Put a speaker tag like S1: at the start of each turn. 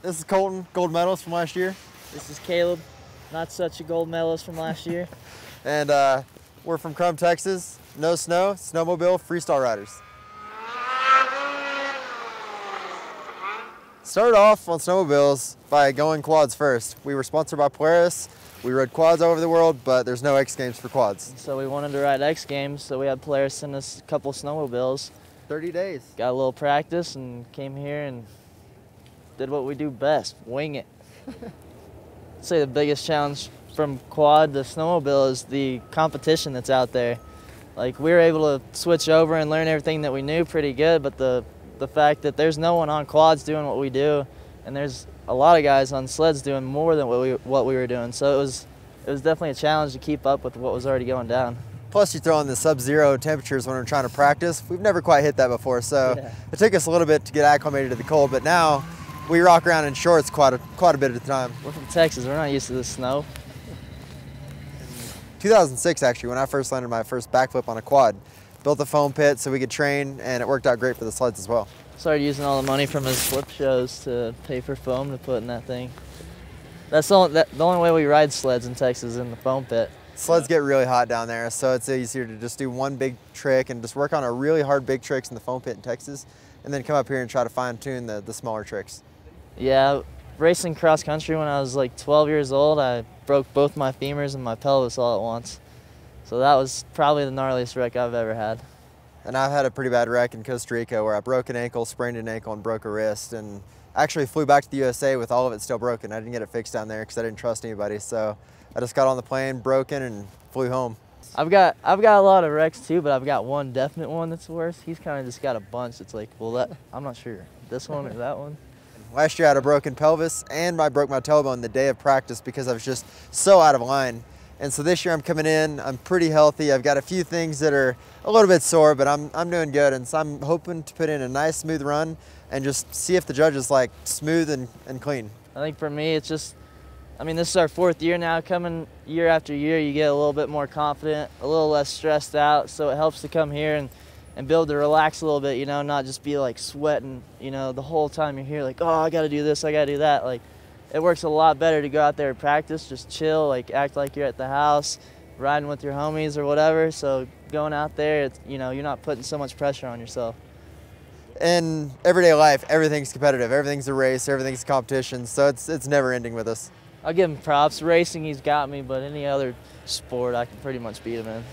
S1: This is Colton, gold medalist from last year.
S2: This is Caleb, not such a gold medalist from last year.
S1: And we're from Crum, Texas. No snow, snowmobile freestyle riders. Started off on snowmobiles by going quads first. We were sponsored by Polaris. We rode quads all over the world, but there's no X Games for quads.
S2: So we wanted to ride X Games, so we had Polaris send us a couple snowmobiles.
S1: 30 days.
S2: Got a little practice and came here and did what we do best, wing it. I'd say the biggest challenge from quad to snowmobile is the competition that's out there. Like, we were able to switch over and learn everything that we knew pretty good, but the fact that there's no one on quads doing what we do, and there's a lot of guys on sleds doing more than what we were doing. So it was definitely a challenge to keep up with what was already going down.
S1: Plus you throw in the sub-zero temperatures when we're trying to practice. We've never quite hit that before, so It took us a little bit to get acclimated to the cold, but now we rock around in shorts quite a bit at the time.
S2: We're from Texas, we're not used to the snow.
S1: 2006 actually, when I first landed my first backflip on a quad. Built a foam pit so we could train, and it worked out great for the sleds as well.
S2: Started using all the money from his flip shows to pay for foam to put in that thing. That's the only way we ride sleds in Texas, in the foam pit.
S1: Sleds get really hot down there, so it's easier to just do one big trick and just work on a really hard big tricks in the foam pit in Texas, and then come up here and try to fine tune the smaller tricks.
S2: Yeah, racing cross country when I was like 12 years old, I broke both my femurs and my pelvis all at once. So that was probably the gnarliest wreck I've ever had.
S1: And I've had a pretty bad wreck in Costa Rica where I broke an ankle, sprained an ankle, and broke a wrist, and actually flew back to the USA with all of it still broken. I didn't get it fixed down there because I didn't trust anybody, so I just got on the plane, broken, and flew home.
S2: I've got a lot of wrecks too, but I've got one definite one that's worse. He's kind of just got a bunch. It's like, well, I'm not sure, this one or that one.
S1: Last year I had a broken pelvis, and I broke my tailbone the day of practice because I was just so out of line. And so this year I'm coming in, I'm pretty healthy. I've got a few things that are a little bit sore, but I'm doing good. And so I'm hoping to put in a nice smooth run and just see if the judges like smooth and clean.
S2: I think for me, it's just, I mean, this is our 4th year now. Coming year after year, you get a little bit more confident, a little less stressed out. So it helps to come here and be able to relax a little bit, you know, not just be like sweating, you know, the whole time you're here like, oh, I gotta do this, I gotta do that. Like, it works a lot better to go out there and practice, just chill, like act like you're at the house, riding with your homies or whatever. So going out there, it's, you know, you're not putting so much pressure on yourself.
S1: In everyday life, everything's competitive, everything's a race, everything's a competition, so it's never ending with us.
S2: I'll give him props. Racing, he's got me, but any other sport, I can pretty much beat him in.